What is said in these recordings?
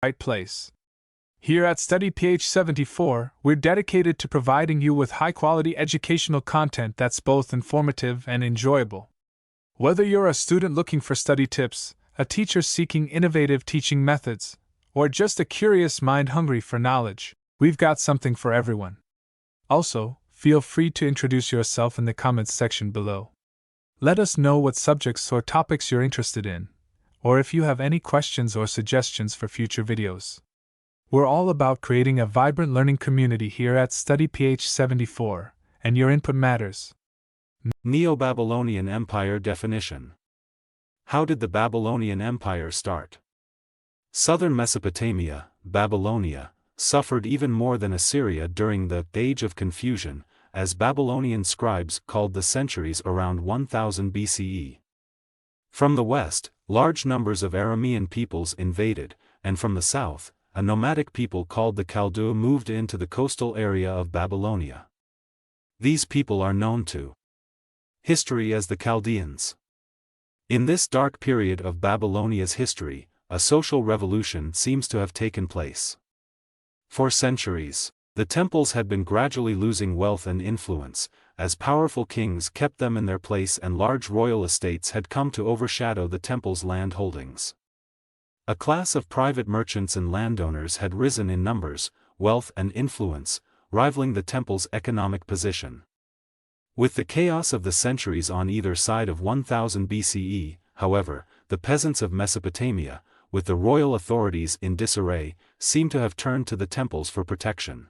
right place. Here at StudyPH74, we're dedicated to providing you with high-quality educational content that's both informative and enjoyable. Whether you're a student looking for study tips, a teacher seeking innovative teaching methods, or just a curious mind hungry for knowledge, we've got something for everyone. Also, feel free to introduce yourself in the comments section below. Let us know what subjects or topics you're interested in, or if you have any questions or suggestions for future videos. We're all about creating a vibrant learning community here at StudyPH74, and your input matters. Neo-Babylonian Empire definition. How did the Babylonian Empire start? Southern Mesopotamia, Babylonia, suffered even more than Assyria during the Age of Confusion, as Babylonian scribes called the centuries around 1000 BCE. From the west, large numbers of Aramean peoples invaded, and from the south, a nomadic people called the Chaldea moved into the coastal area of Babylonia. These people are known to history as the Chaldeans. In this dark period of Babylonia's history, a social revolution seems to have taken place. For centuries, the temples had been gradually losing wealth and influence, as powerful kings kept them in their place and large royal estates had come to overshadow the temple's land holdings. A class of private merchants and landowners had risen in numbers, wealth and influence, rivaling the temple's economic position. With the chaos of the centuries on either side of 1000 BCE, however, the peasants of Mesopotamia, with the royal authorities in disarray, seem to have turned to the temples for protection.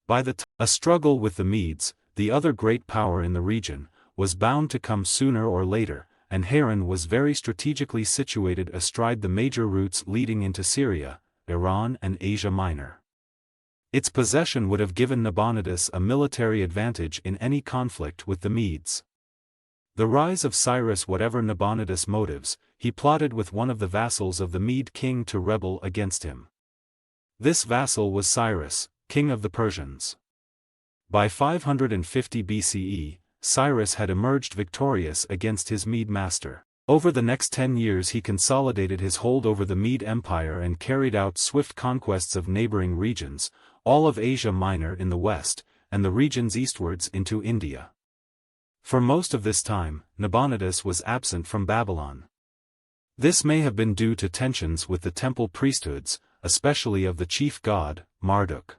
By the time a struggle with the Medes, the other great power in the region, was bound to come sooner or later, and Haran was very strategically situated astride the major routes leading into Syria, Iran and Asia Minor. Its possession would have given Nabonidus a military advantage in any conflict with the Medes. The rise of Cyrus. Whatever Nabonidus' motives, he plotted with one of the vassals of the Mede king to rebel against him. This vassal was Cyrus, king of the Persians. By 550 BCE, Cyrus had emerged victorious against his Mede master. Over the next 10 years he consolidated his hold over the Mede Empire and carried out swift conquests of neighboring regions, all of Asia Minor in the west, and the regions eastwards into India. For most of this time, Nabonidus was absent from Babylon. This may have been due to tensions with the temple priesthoods, especially of the chief god, Marduk.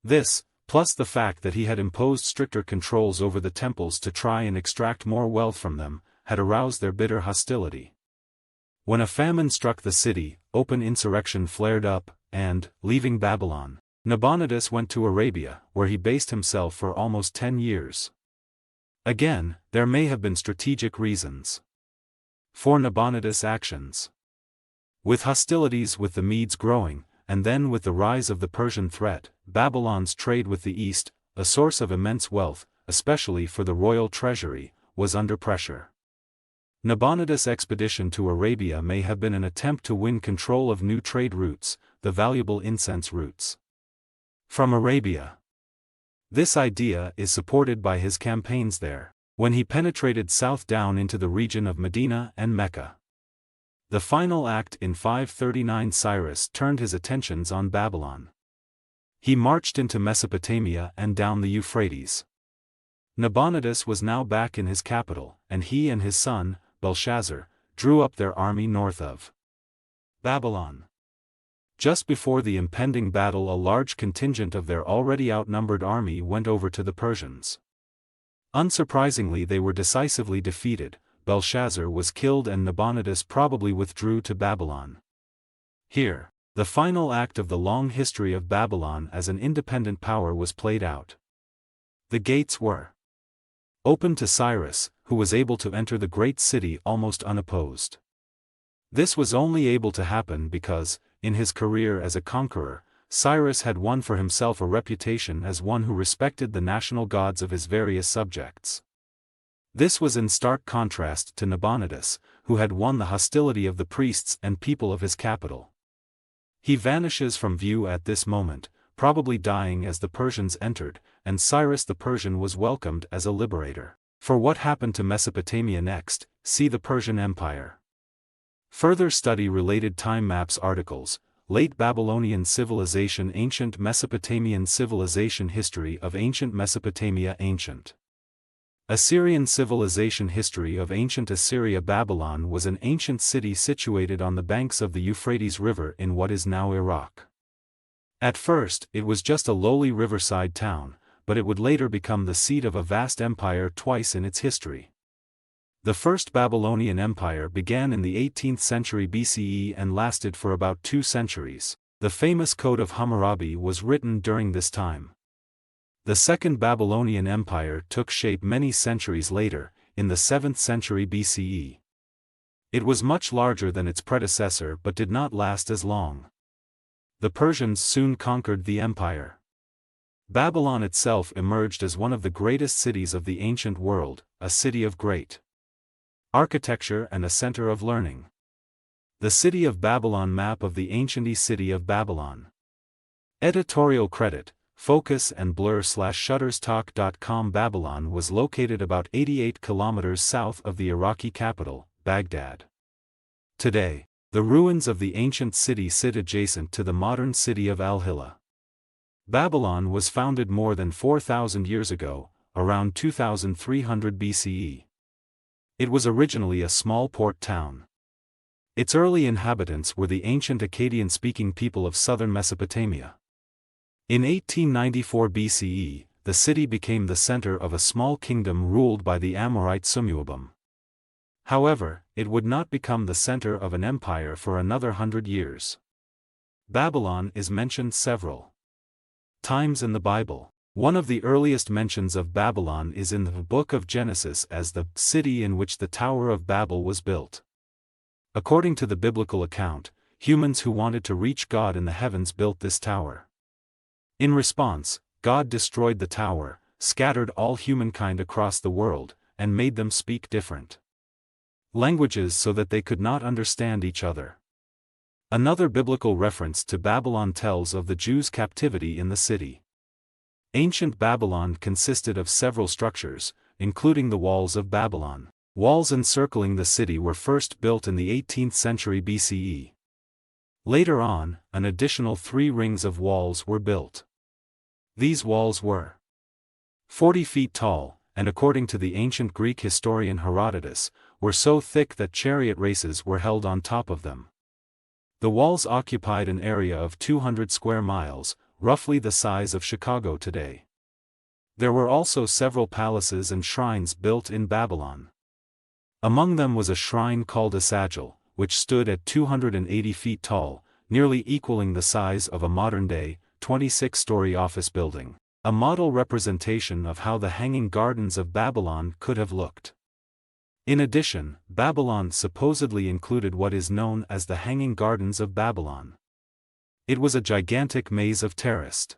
This, plus the fact that he had imposed stricter controls over the temples to try and extract more wealth from them, had aroused their bitter hostility. When a famine struck the city, open insurrection flared up, and, leaving Babylon, Nabonidus went to Arabia, where he based himself for almost 10 years. Again, there may have been strategic reasons for Nabonidus' actions. With hostilities with the Medes growing, and then with the rise of the Persian threat, Babylon's trade with the East, a source of immense wealth, especially for the royal treasury, was under pressure. Nabonidus' expedition to Arabia may have been an attempt to win control of new trade routes, the valuable incense routes from Arabia. This idea is supported by his campaigns there, when he penetrated south down into the region of Medina and Mecca. The final act in 539 Cyrus turned his attentions on Babylon. He marched into Mesopotamia and down the Euphrates. Nabonidus was now back in his capital, and he and his son, Belshazzar, drew up their army north of Babylon. Just before the impending battle, a large contingent of their already outnumbered army went over to the Persians. Unsurprisingly, they were decisively defeated. Belshazzar was killed and Nabonidus probably withdrew to Babylon. Here, the final act of the long history of Babylon as an independent power was played out. The gates were open to Cyrus, who was able to enter the great city almost unopposed. This was only able to happen because, in his career as a conqueror, Cyrus had won for himself a reputation as one who respected the national gods of his various subjects. This was in stark contrast to Nabonidus, who had won the hostility of the priests and people of his capital. He vanishes from view at this moment, probably dying as the Persians entered, and Cyrus the Persian was welcomed as a liberator. For what happened to Mesopotamia next, see the Persian Empire. Further study related time maps articles, Late Babylonian Civilization, Ancient Mesopotamian Civilization, History of Ancient Mesopotamia, Ancient Assyrian Civilization, History of Ancient Assyria. Babylon was an ancient city situated on the banks of the Euphrates River in what is now Iraq. At first, it was just a lowly riverside town, but it would later become the seat of a vast empire twice in its history. The First Babylonian Empire began in the 18th century BCE and lasted for about 2 centuries. The famous Code of Hammurabi was written during this time. The Second Babylonian Empire took shape many centuries later, in the 7th century BCE. It was much larger than its predecessor but did not last as long. The Persians soon conquered the empire. Babylon itself emerged as one of the greatest cities of the ancient world, a city of great architecture and a center of learning. The City of Babylon Map of the Ancient City of Babylon. Editorial credit, Focus and Blur /Shutterstalk.com. Babylon was located about 88 kilometers south of the Iraqi capital, Baghdad. Today, the ruins of the ancient city sit adjacent to the modern city of Al-Hilla. Babylon was founded more than 4,000 years ago, around 2300 BCE. It was originally a small port town. Its early inhabitants were the ancient Akkadian-speaking people of southern Mesopotamia. In 1894 BCE, the city became the center of a small kingdom ruled by the Amorite Sumuabum. However, it would not become the center of an empire for another 100 years. Babylon is mentioned several times in the Bible. One of the earliest mentions of Babylon is in the book of Genesis as the city in which the Tower of Babel was built. According to the biblical account, humans who wanted to reach God in the heavens built this tower. In response, God destroyed the tower, scattered all humankind across the world, and made them speak different languages so that they could not understand each other. Another biblical reference to Babylon tells of the Jews' captivity in the city. Ancient Babylon consisted of several structures, including the walls of Babylon. Walls encircling the city were first built in the 18th century BCE. Later on, an additional 3 rings of walls were built. These walls were 40 feet tall, and according to the ancient Greek historian Herodotus, were so thick that chariot races were held on top of them. The walls occupied an area of 200 square miles, roughly the size of Chicago today. There were also several palaces and shrines built in Babylon. Among them was a shrine called Esagil, which stood at 280 feet tall, nearly equaling the size of a modern-day, 26-story office building, a model representation of how the Hanging Gardens of Babylon could have looked. In addition, Babylon supposedly included what is known as the Hanging Gardens of Babylon. It was a gigantic maze of terraced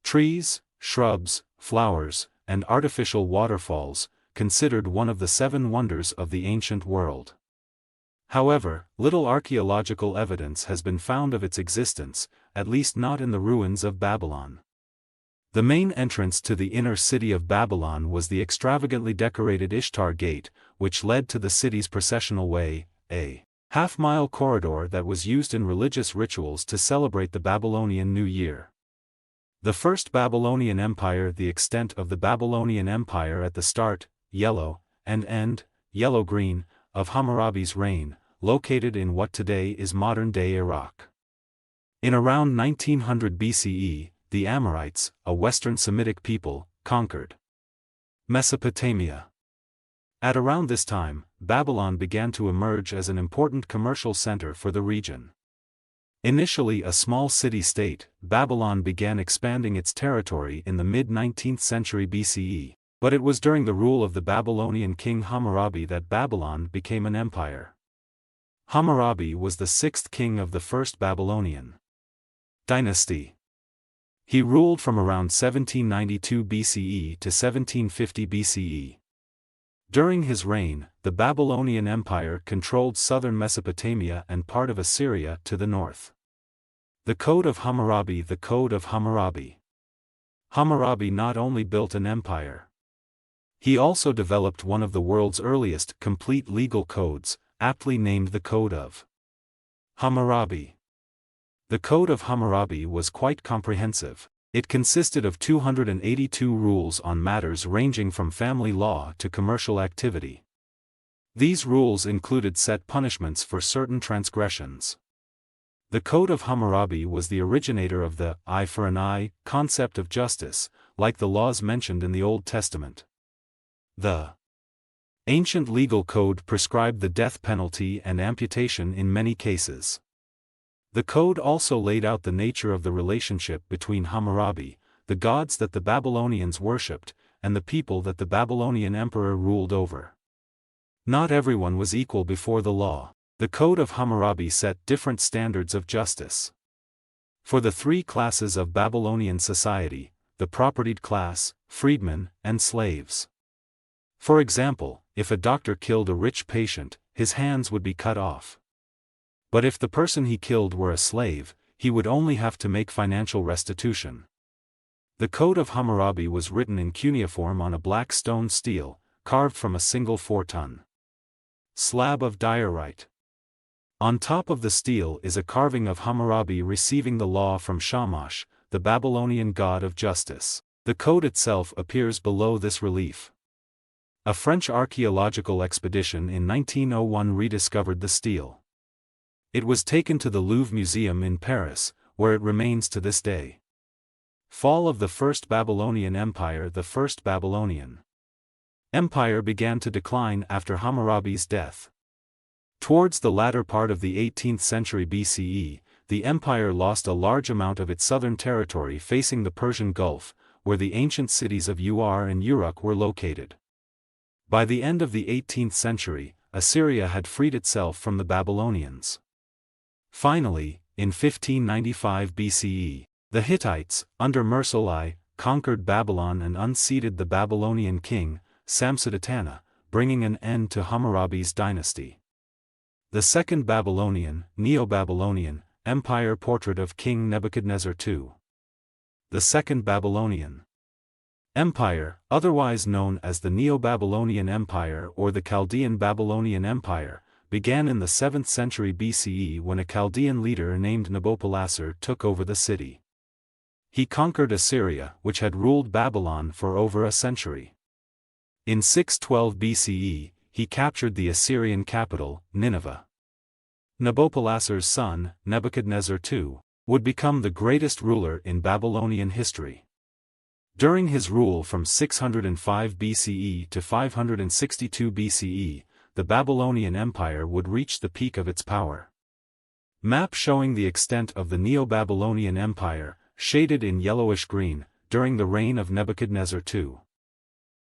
trees, shrubs, flowers, and artificial waterfalls, considered one of the 7 wonders of the ancient world. However, little archaeological evidence has been found of its existence, at least not in the ruins of Babylon. The main entrance to the inner city of Babylon was the extravagantly decorated Ishtar Gate, which led to the city's processional way, a half-mile corridor that was used in religious rituals to celebrate the Babylonian New Year. The First Babylonian Empire. The extent of the Babylonian Empire at the start, yellow, and end, yellow-green, of Hammurabi's reign, located in what today is modern-day Iraq. In around 1900 BCE, the Amorites, a Western Semitic people, conquered Mesopotamia. At around this time, Babylon began to emerge as an important commercial center for the region. Initially a small city-state, Babylon began expanding its territory in the mid-19th century BCE, but it was during the rule of the Babylonian king Hammurabi that Babylon became an empire. Hammurabi was the 6th king of the First Babylonian dynasty. He ruled from around 1792 BCE to 1750 BCE. During his reign, the Babylonian Empire controlled southern Mesopotamia and part of Assyria to the north. The Code of Hammurabi. The Code of Hammurabi. Hammurabi not only built an empire. He also developed one of the world's earliest complete legal codes, aptly named the Code of Hammurabi. The Code of Hammurabi was quite comprehensive. It consisted of 282 rules on matters ranging from family law to commercial activity. These rules included set punishments for certain transgressions. The Code of Hammurabi was the originator of the eye for an eye concept of justice, like the laws mentioned in the Old Testament. The ancient legal code prescribed the death penalty and amputation in many cases. The code also laid out the nature of the relationship between Hammurabi, the gods that the Babylonians worshipped, and the people that the Babylonian emperor ruled over. Not everyone was equal before the law. The Code of Hammurabi set different standards of justice. For the three classes of Babylonian society, the propertied class, freedmen, and slaves. For example, if a doctor killed a rich patient, his hands would be cut off. But if the person he killed were a slave, he would only have to make financial restitution. The Code of Hammurabi was written in cuneiform on a black stone stele, carved from a single 4-ton slab of diorite. On top of the stele is a carving of Hammurabi receiving the law from Shamash, the Babylonian god of justice. The code itself appears below this relief. A French archaeological expedition in 1901 rediscovered the stele. It was taken to the Louvre Museum in Paris, where it remains to this day. Fall of the First Babylonian Empire. The First Babylonian Empire began to decline after Hammurabi's death. Towards the latter part of the 18th century BCE, the empire lost a large amount of its southern territory facing the Persian Gulf, where the ancient cities of Ur and Uruk were located. By the end of the 18th century, Assyria had freed itself from the Babylonians. Finally, in 1595 BCE, the Hittites, under Mursalai, conquered Babylon and unseated the Babylonian king, Samsadatana, bringing an end to Hammurabi's dynasty. The Second Babylonian, neo-babylonian, Empire. Portrait of King Nebuchadnezzar II. The Second Babylonian Empire, otherwise known as the Neo-Babylonian Empire or the Chaldean Babylonian Empire, began in the 7th century BCE when a Chaldean leader named Nabopolassar took over the city. He conquered Assyria, which had ruled Babylon for over a century. In 612 BCE, he captured the Assyrian capital, Nineveh. Nabopolassar's son, Nebuchadnezzar II, would become the greatest ruler in Babylonian history. During his rule from 605 BCE to 562 BCE, the Babylonian Empire would reach the peak of its power. Map showing the extent of the Neo-Babylonian Empire, shaded in yellowish-green, during the reign of Nebuchadnezzar II.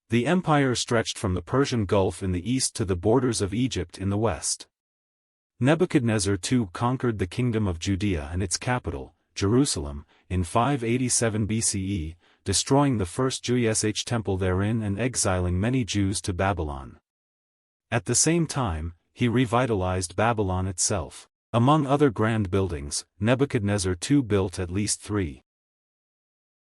The empire stretched from the Persian Gulf in the east to the borders of Egypt in the west. Nebuchadnezzar II conquered the kingdom of Judea and its capital, Jerusalem, in 587 BCE, destroying the first Jewish temple therein and exiling many Jews to Babylon. At the same time, he revitalized Babylon itself. Among other grand buildings, Nebuchadnezzar II built at least 3